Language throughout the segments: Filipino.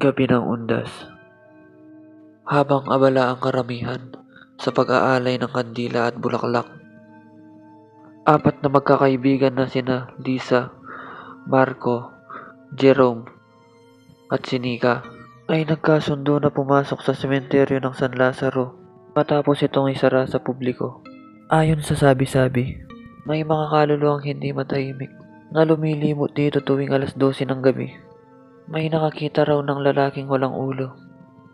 Gabi ng Undas. Habang abala ang karamihan sa pag-aalay ng kandila at bulaklak, apat na magkakaibigan na sina Lisa, Marco, Jerome at Sinika ay nagkasundo na pumasok sa sementeryo ng San Lazaro matapos itong isara sa publiko. Ayon sa sabi-sabi, may mga kaluluwang hindi matahimik na lumilimot dito tuwing alas 12 ng gabi. May nakakita raw ng lalaking walang ulo,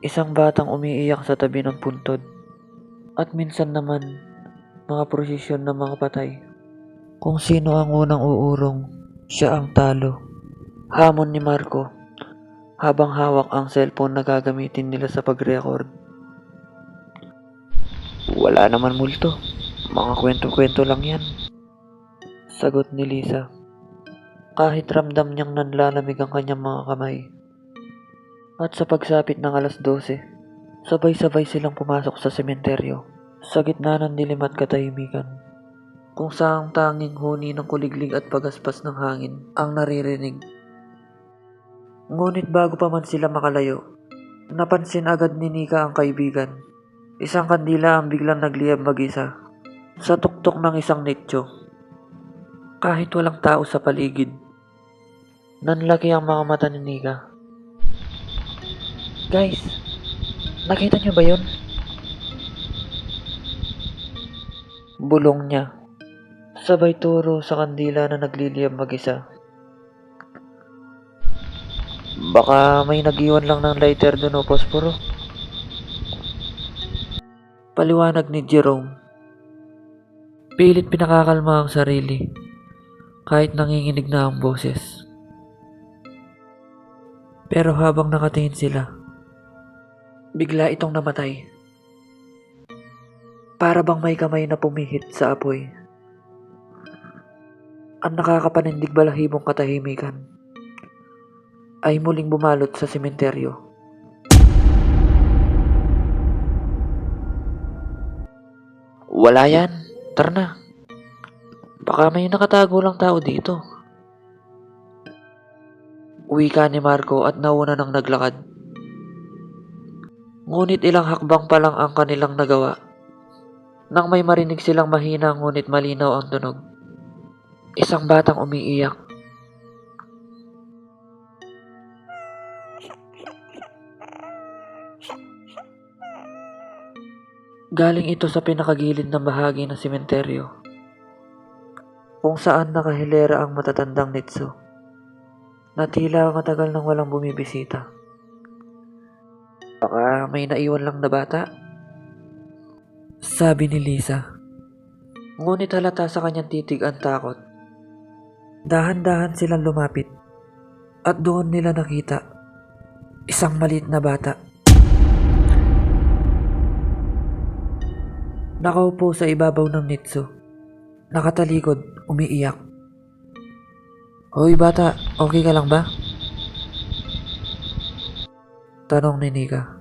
isang batang umiiyak sa tabi ng puntod, at minsan naman mga prosesyon ng mga patay. Kung sino ang unang uurong, siya ang talo. Hamon ni Marco habang hawak ang cellphone na gagamitin nila sa pag-record. Wala naman multo, mga kwento-kwento lang yan, sagot ni Lisa. Kahit ramdam niyang nanlalamig ang kanyang mga kamay. At sa pagsapit ng alas 12, sabay-sabay silang pumasok sa sementeryo sa gitna ng dilim at katahimikan, kung saan tanging huni ng kuliglig at pagaspas ng hangin ang naririnig. Ngunit bago pa man sila makalayo, napansin agad ni Nika ang kaibigan. Isang kandila ang biglang nagliyab mag-isa sa tuktok ng isang nicho. Kahit walang tao sa paligid, nanlaki ang mga mata ni Nika. Guys, nakita niyo ba yun? Bulong niya, sabay turo sa kandila na nagliliyab mag-isa. Baka may nag-iwan lang ng lighter dun o posporo. Paliwanag ni Jerome. Pilit pinakakalma ang sarili, kahit nanginginig na ang boses. Pero habang nakatingin sila, bigla itong namatay. Para bang may kamay na pumihit sa apoy. Ang nakakapanindig balahibong katahimikan ay muling bumalot sa sementeryo. Wala yan, tara na. Baka may nakatago lang tao dito. Wika ni Marco at nauna ng naglakad. Ngunit ilang hakbang pa lang ang kanilang nagawa nang may marinig silang mahina ngunit malinaw ang tunog. Isang batang umiiyak. Galing ito sa pinakagilid ng bahagi ng sementeryo, kung saan nakahilera ang matatandang nitso na tila matagal nang walang bumibisita. Baka may naiwan lang na bata, sabi ni Lisa. Ngunit halata sa kanyang titig ang takot. Dahan-dahan silang lumapit at doon nila nakita isang maliit na bata. Nakaupo sa ibabaw ng nitso, nakatalikod, umiiyak. Hoy bata, okay ka lang ba? Tanong ni Nika.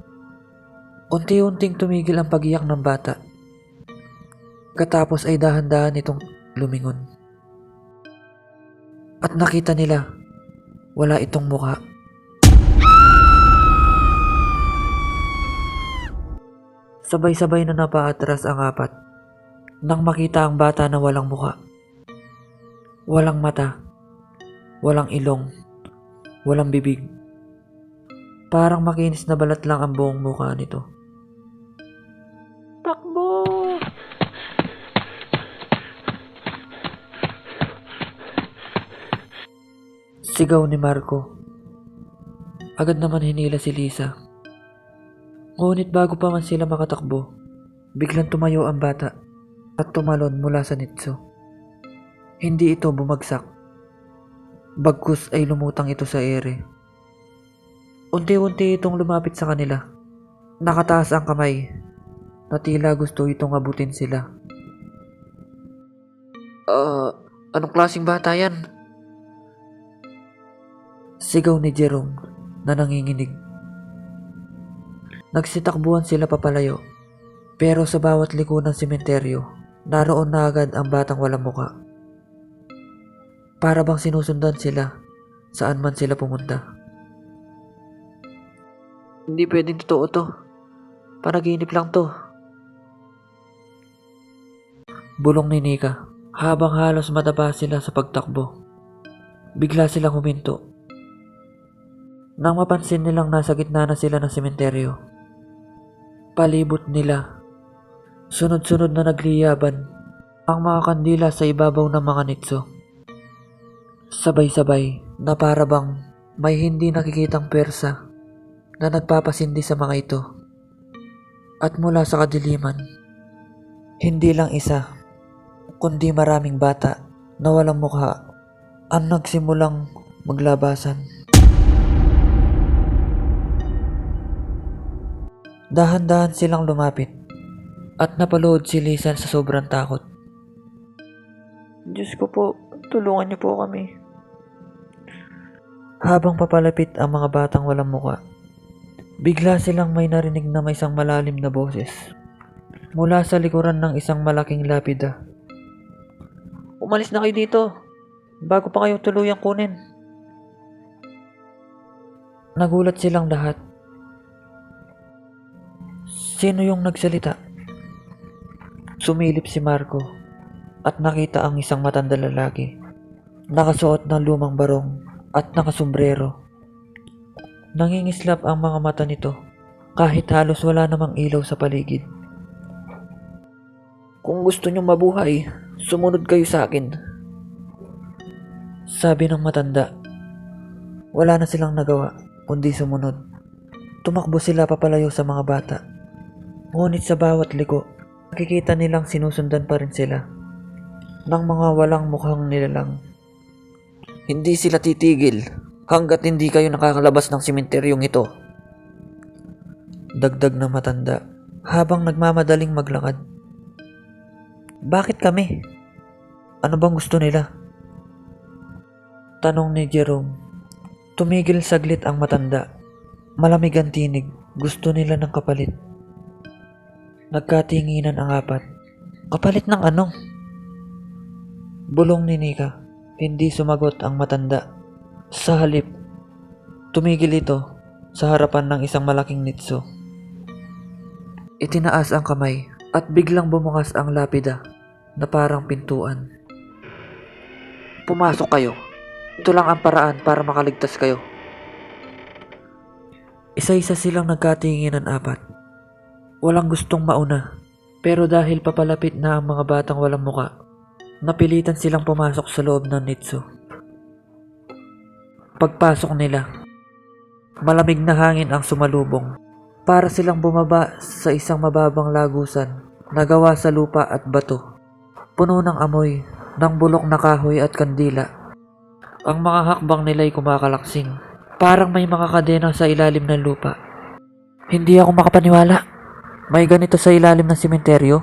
Unti-unting tumigil ang pag-iyak ng bata. Katapos ay dahan-dahan itong lumingon. At nakita nila, wala itong mukha. Sabay-sabay na napaatras ang apat nang makita ang bata na walang mukha. Walang mata, walang ilong, walang bibig. Parang makinis na balat lang ang buong mukha nito. Takbo! Sigaw ni Marco. Agad naman hinila si Lisa. Ngunit bago pa man sila makatakbo, biglang tumayo ang bata at tumalon mula sa nitso. Hindi ito bumagsak. Bagkus ay lumutang ito sa ere. Unti-unti itong lumapit sa kanila. Nakataas ang kamay na tila gusto itong abutin sila. Anong klaseng bata yan? Sigaw ni Jerome na nanginginig. Nagsitakbuhan sila papalayo, pero sa bawat liko ng sementeryo, naroon na agad ang batang walang muka. Para bang sinusundan sila saan man sila pumunta. Hindi pwedeng totoo to. Panaginip lang to. Bulong ni Nika. Habang halos mataba sila sa pagtakbo, bigla silang huminto. Nang mapansin nilang nasa gitna na sila ng sementeryo, palibot nila, sunod-sunod na nagliyaban ang mga kandila sa ibabaw ng mga nitso. Sabay-sabay na para bang may hindi nakikitang persa na nagpapasindi sa mga ito. At mula sa kadiliman, hindi lang isa, kundi maraming bata na walang mukha ang nagsimulang maglabasan. Dahan-dahan silang lumapit at napaluhod si Lisan sa sobrang takot. Diyos ko po, tulungan niyo po kami. Habang papalapit ang mga batang walang mukha, bigla silang may narinig na may isang malalim na boses mula sa likuran ng isang malaking lapida. Umalis na kayo dito bago pa kayo tuluyang kunin. Nagulat silang lahat. Sino yung nagsalita? Sumilip si Marco at nakita ang isang matandang lalaki, nakasuot ng lumang barong at nakasombrero. Nangingislap ang mga mata nito kahit halos wala namang ilaw sa paligid. Kung gusto nyong mabuhay, sumunod kayo sa akin, sabi ng matanda. Wala na silang nagawa kundi sumunod. Tumakbo sila papalayo sa mga bata. Ngunit sa bawat liko, nakikita nilang sinusundan pa rin sila ng mga walang mukhang nilalang. Hindi sila titigil hanggat hindi kayo nakakalabas ng sementeryong ito, dagdag ng matanda habang nagmamadaling maglakad. Bakit kami? Ano bang gusto nila? Tanong ni Jerome. Tumigil saglit ang matanda. Malamig ang tinig. Gusto nila ng kapalit. Nagkatinginan ang apat. Kapalit ng ano? Bulong ni Nika. Hindi sumagot ang matanda. Sa halip, tumigil ito sa harapan ng isang malaking nitso. Itinaas ang kamay at biglang bumukas ang lapida na parang pintuan. Pumasok kayo. Ito lang ang paraan para makaligtas kayo. Isa-isa silang nagkatinginan apat. Walang gustong mauna, pero dahil papalapit na ang mga batang walang muka, napilitan silang pumasok sa loob ng nitso. Pagpasok nila, malamig na hangin ang sumalubong. Para silang bumaba sa isang mababang lagusan na gawa sa lupa at bato, puno ng amoy ng bulok na kahoy at kandila. Ang mga hakbang nila'y kumakalaksing, parang may mga kadena sa ilalim ng lupa. Hindi ako makapaniwala. May ganito sa ilalim ng sementeryo?